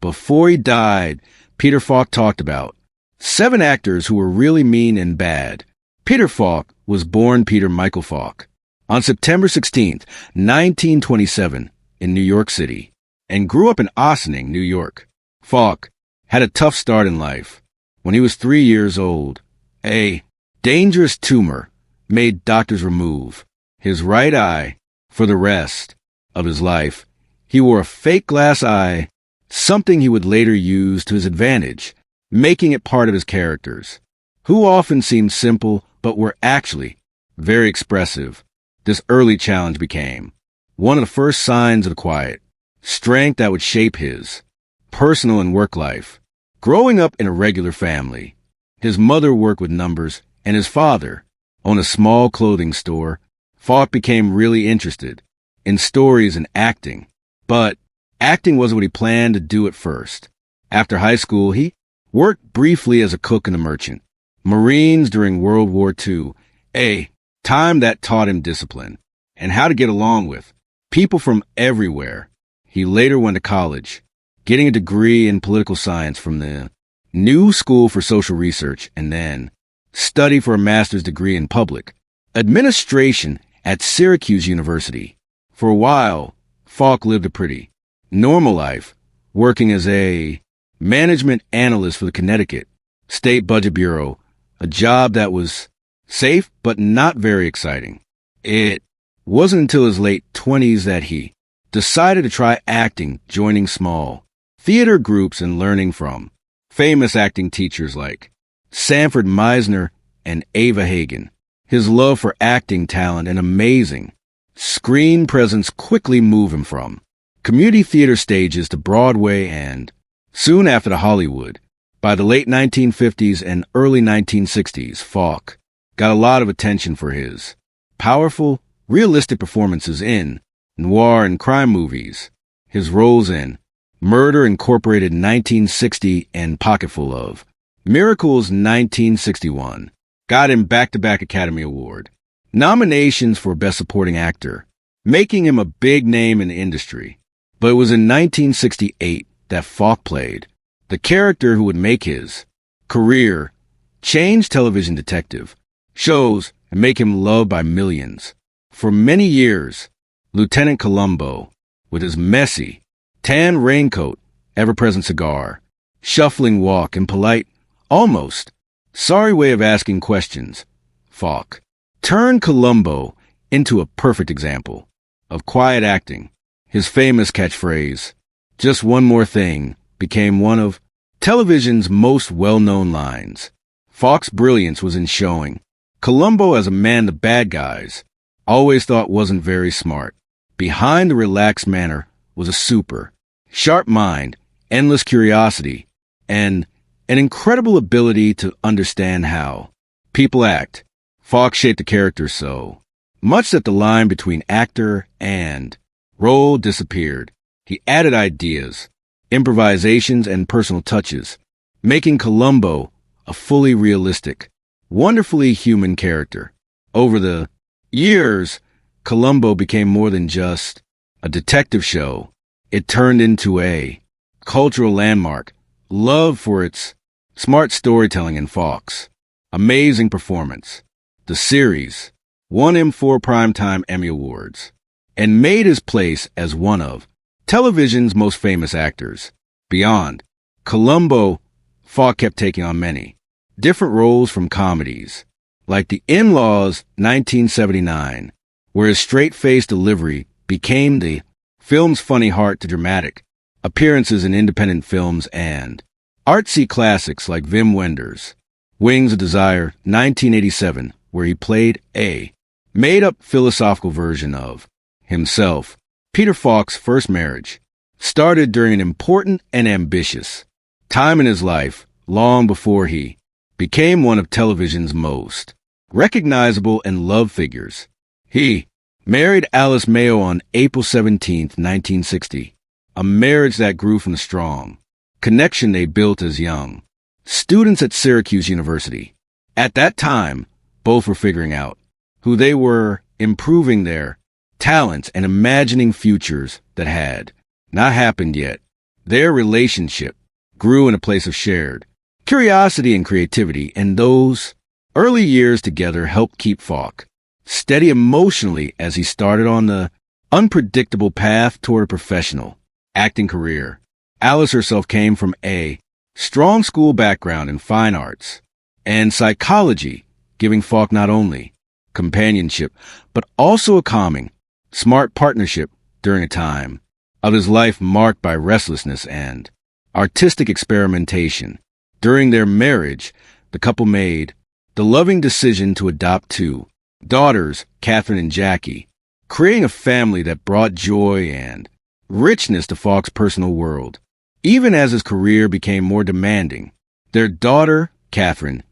Before he died, Peter Falk talked about 7 actors who were really mean and bad. Peter Falk was born Peter Michael Falk on September 16, 1927, in New York City, and grew up in Ossining, New York. Falk had a tough start in life. When he was 3 years old, a dangerous tumor made doctors remove his right eye. For the rest of his life, he wore a fake glass eye, something he would later use to his advantage, making it part of his characters, who often seemed simple but were actually very expressive. This early challenge became one of the first signs of the quiet strength that would shape his personal and work life. Growing up in a regular family, his mother worked with numbers and his father owned a small clothing store. Falk became really interested in stories and acting, but acting wasn't what he planned to do at first. After high school, he worked briefly as a cook and a merchant Marines during World War II, a time that taught him discipline and how to get along with people from everywhere. He later went to college, getting a degree in political science from the New School for Social Research, and then studied for a master's degree in public administration at Syracuse University. For a while, Falk lived a pretty normal life, working as a management analyst for the Connecticut State Budget Bureau, a job that was safe but not very exciting. It wasn't until his late 20s that he decided to try acting, joining small theater groups and learning from famous acting teachers like Sanford Meisner and Ava Hagen. His love for acting talent and amazing screen presence quickly moved him from community theater stages to Broadway and soon after to Hollywood. By the late 1950s and early 1960s, Falk got a lot of attention for his powerful, realistic performances in noir and crime movies. His roles in Murder Incorporated 1960 and Pocketful of Miracles 1961 got him back-to-back Academy Award nominations for Best Supporting Actor, making him a big name in the industry. But it was in 1968 that Falk played the character who would make his career, change television detective shows, and make him loved by millions. For many years, Lieutenant Columbo, with his messy, tan raincoat, ever-present cigar, shuffling walk, and polite, almost sorry way of asking questions, Falk turned Columbo into a perfect example of quiet acting. His famous catchphrase, "Just one more thing," became one of television's most well-known lines. Falk's brilliance was in showing Columbo as a man the bad guys always thought wasn't very smart. Behind the relaxed manner was a super sharp mind, endless curiosity, and an incredible ability to understand how people act. Falk shaped the character so much that the line between actor and role disappeared. He added ideas, improvisations, and personal touches, making Columbo a fully realistic, wonderfully human character. Over the years, Columbo became more than just a detective show. It turned into a cultural landmark, loved for its smart storytelling and Falk's amazing performance. The series won him 4 Primetime Emmy Awards and made his place as one of television's most famous actors. Beyond Columbo, Falk kept taking on many different roles, from comedies like The In-Laws 1979, where his straight-faced delivery became the film's funny heart, to dramatic appearances in independent films and artsy classics like Wim Wenders' Wings of Desire 1987, where he played a made-up philosophical version of himself. Peter Falk's first marriage started during an important and ambitious time in his life, long before he became one of television's most recognizable and loved figures. He married Alice Mayo on April 17, 1960, a marriage that grew from the strong connection they built as young students at Syracuse University. At that time, both were figuring out who they were, improving their talents, and imagining futures that had not happened yet. Their relationship grew in a place of shared curiosity and creativity, and those early years together helped keep Falk steady emotionally as he started on the unpredictable path toward a professional acting career. Alice herself came from a strong school background in fine arts and psychology, giving Falk not only companionship, but also a calming, smart partnership during a time of his life marked by restlessness and artistic experimentation. During their marriage, the couple made the loving decision to adopt two daughters, Catherine and Jackie, creating a family that brought joy and richness to Falk's personal world. Even as his career became more demanding, their daughter, Catherine,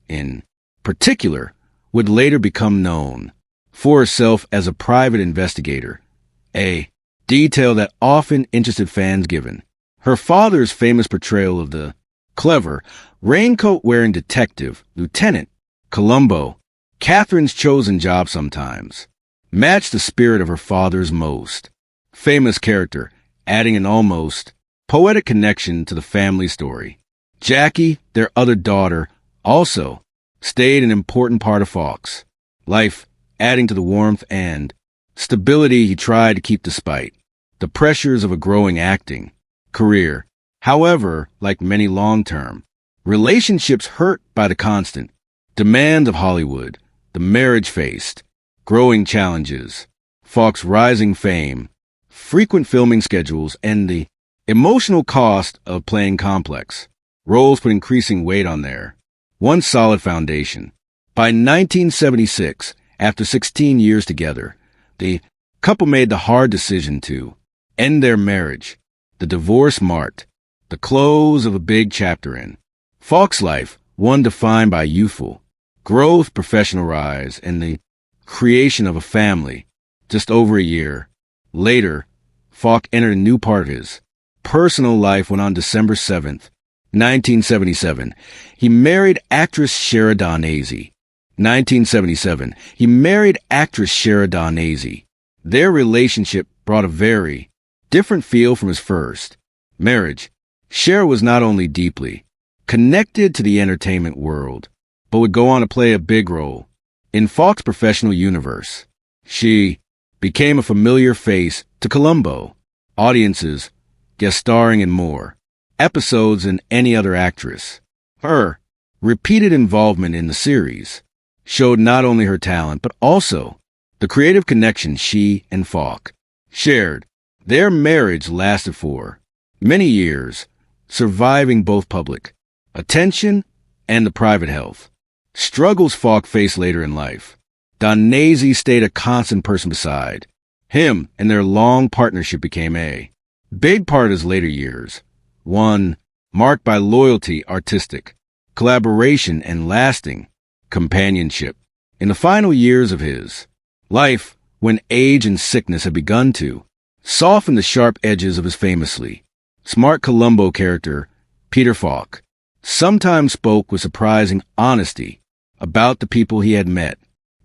in particular, would later become known for herself as a private investigator, a detail that often interested fans given her father's famous portrayal of the clever, raincoat-wearing detective, Lieutenant Columbo. Catherine's chosen job sometimes matched the spirit of her father's most famous character, adding an almost poetic connection to the family story. Jackie, their other daughter, also stayed an important part of Falk's life, adding to the warmth and stability he tried to keep despite the pressures of a growing acting career. However, like many long-term relationships hurt by the constant demands of Hollywood, the marriage faced growing challenges. Falk's rising fame, frequent filming schedules, and the emotional cost of playing complex roles put increasing weight on their once solid foundation. By 1976, after 16 years together, the couple made the hard decision to end their marriage. The divorce marked the close of a big chapter in Falk's life, one defined by youthful growth, professional rise, and the creation of a family. Just over a year later, Falk entered a new part of his personal life when on December 7th, 1977, he married actress Shara Donese. 1977, he married actress Shara Donese. Their relationship brought a very different feel from his first marriage. Shara was not only deeply connected to the entertainment world, but would go on to play a big role in Falk's professional universe. She became a familiar face to Columbo audiences, guest starring in more episodes than any other actress. Her repeated involvement in the series showed not only her talent, but also the creative connection she and Falk shared. Their marriage lasted for many years, surviving both public attention and the private health struggles Falk faced later in life. Donese stayed a constant person beside him, and their long partnership became a big part of his later years, one marked by loyalty, artistic collaboration, and lasting companionship. In the final years of his life, when age and sickness had begun to soften the sharp edges of his famously smart Columbo character, Peter Falk sometimes spoke with surprising honesty about the people he had met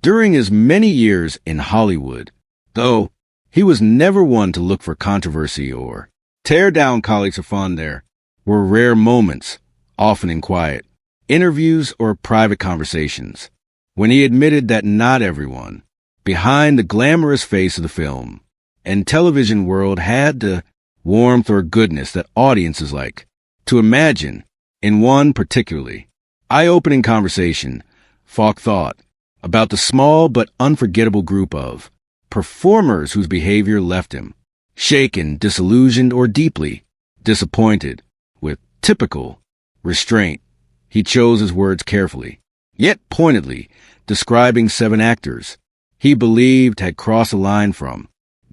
during his many years in Hollywood. Though he was never one to look for controversy or tear down colleagues for fun, there were rare moments, often in quiet interviews or private conversations, when he admitted that not everyone behind the glamorous face of the film and television world had the warmth or goodness that audiences like to imagine. In one particularly eye-opening conversation, Falk thought about the small but unforgettable group of performers whose behavior left him shaken, disillusioned, or deeply disappointed. With typical restraint, he chose his words carefully, yet pointedly, describing 7 actors he believed had crossed a line from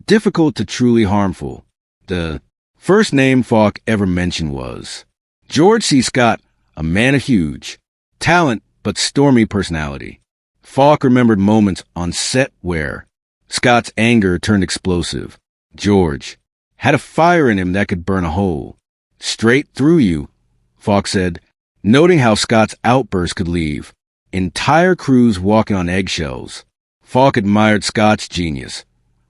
difficult to truly harmful. The first name Falk ever mentioned was George C. Scott, a man of huge talent but stormy personality. Falk remembered moments on set where Scott's anger turned explosive. George had a fire in him that could burn a hole straight through you, Falk said, noting how Scott's outbursts could leave entire crews walking on eggshells. Falk admired Scott's genius,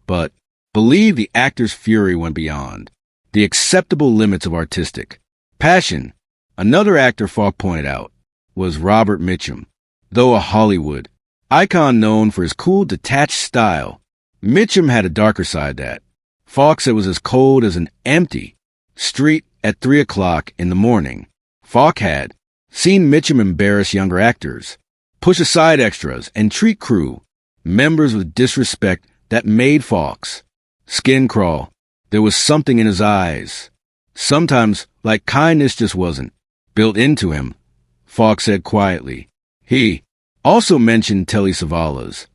but believed the actor's fury went beyond the acceptable limits of artistic passion. Another actor Falk pointed out was Robert Mitchum. Though a Hollywood icon known for his cool, detached style, Mitchum had a darker side that Falk said was as cold as an empty street at 3 o'clock in the morning. Falk had seen Mitchum embarrass younger actors, push aside extras, and treat crew members with disrespect that made Falk's skin crawl. There was something in his eyes. Sometimes, like kindness just wasn't built into him, Falk said quietly. He also mentioned Telly Savalas,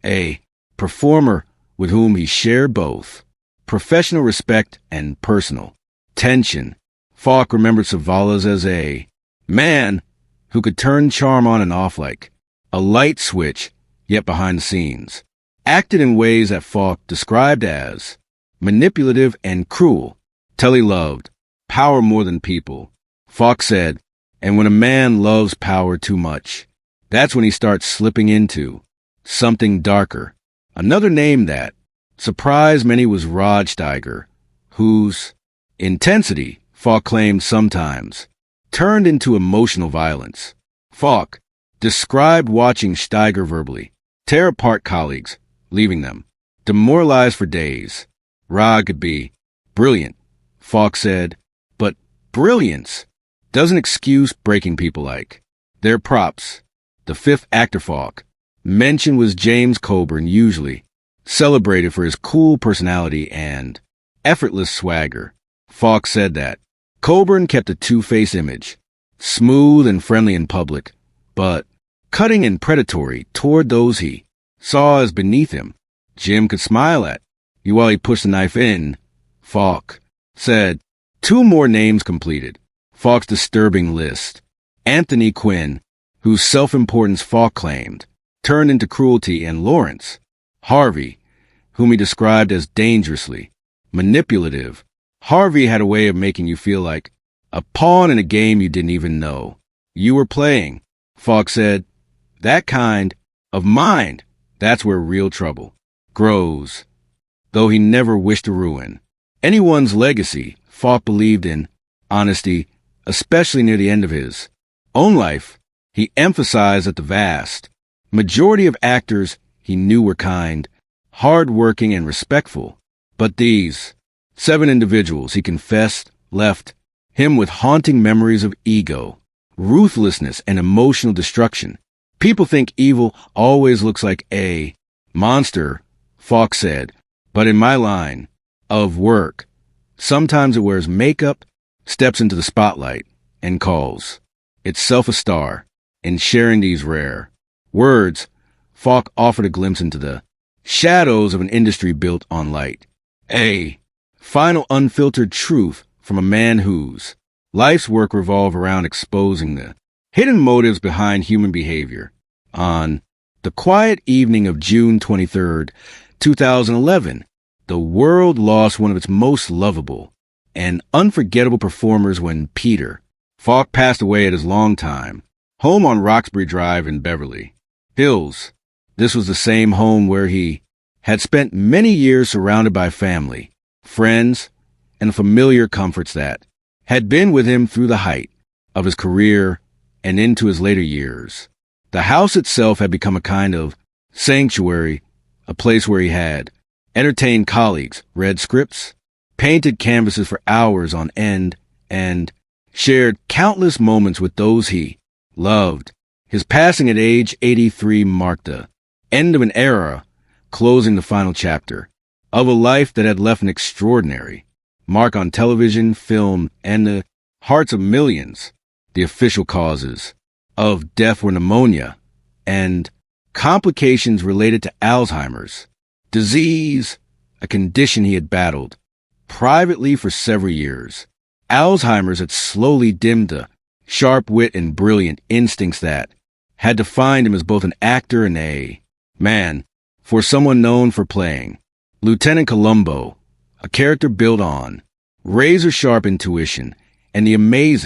a performer with whom he shared both professional respect and personal tension. Falk remembered Savalas as a man who could turn charm on and off like a light switch, yet behind the scenes acted in ways that Falk described as manipulative and cruel. Telly loved power more than people, Falk said, and when a man loves power too much, that's when he starts slipping into something darker. Another name that surprised many was Rod Steiger, whose intensity, Falk claimed, sometimes turned into emotional violence. Falk described watching Steiger verbally tear apart colleagues, leaving them demoralized for days. Rod could be brilliant, Falk said, but brilliance doesn't excuse breaking people like their props. The fifth actor Falk mentioned was James Coburn, usually celebrated for his cool personality and effortless swagger. Falk said that Coburn kept a two-faced image, smooth and friendly in public, but cutting and predatory toward those he saw as beneath him. Jim could smile at you while he pushed the knife in, Falk said. Two more names completed Falk's disturbing list. Anthony Quinn, whose self-importance Falk claimed turned into cruelty, and Lawrence Harvey, whom he described as dangerously manipulative. Harvey had a way of making you feel like a pawn in a game you didn't even know you were playing, Falk said. That kind of mind, that's where real trouble grows. Though he never wished to ruin anyone's legacy, Falk believed in honesty, especially near the end of his own life. He emphasized that the vast majority of actors he knew were kind, hard-working, and respectful. But these 7 individuals, he confessed, left him with haunting memories of ego, ruthlessness, and emotional destruction. People think evil always looks like a monster, Falk said, but in my line of work, sometimes it wears makeup, steps into the spotlight, and calls itself a star. In sharing these rare words, Falk offered a glimpse into the shadows of an industry built on light. A final unfiltered truth from a man whose life's work revolved around exposing the hidden motives behind human behavior. On the quiet evening of June 23rd, 2011, the world lost one of its most lovable and unforgettable performers when Peter Falk passed away at his longtime home on Roxbury Drive in Beverly Hills. This was the same home where he had spent many years surrounded by family, friends, and familiar comforts that had been with him through the height of his career and into his later years. The house itself had become a kind of sanctuary, a place where he had entertained colleagues, read scripts, painted canvases for hours on end, and shared countless moments with those he loved. His passing at age 83 marked the end of an era, closing the final chapter of a life that had left an extraordinary mark on television, film, and the hearts of millions. The official causes of death were pneumonia and complications related to Alzheimer's disease, a condition he had battled privately for several years. Alzheimer's had slowly dimmed the sharp wit and brilliant instincts that had defined him as both an actor and a man. For someone known for playing Lieutenant Columbo, a character built on razor-sharp intuition and the amazing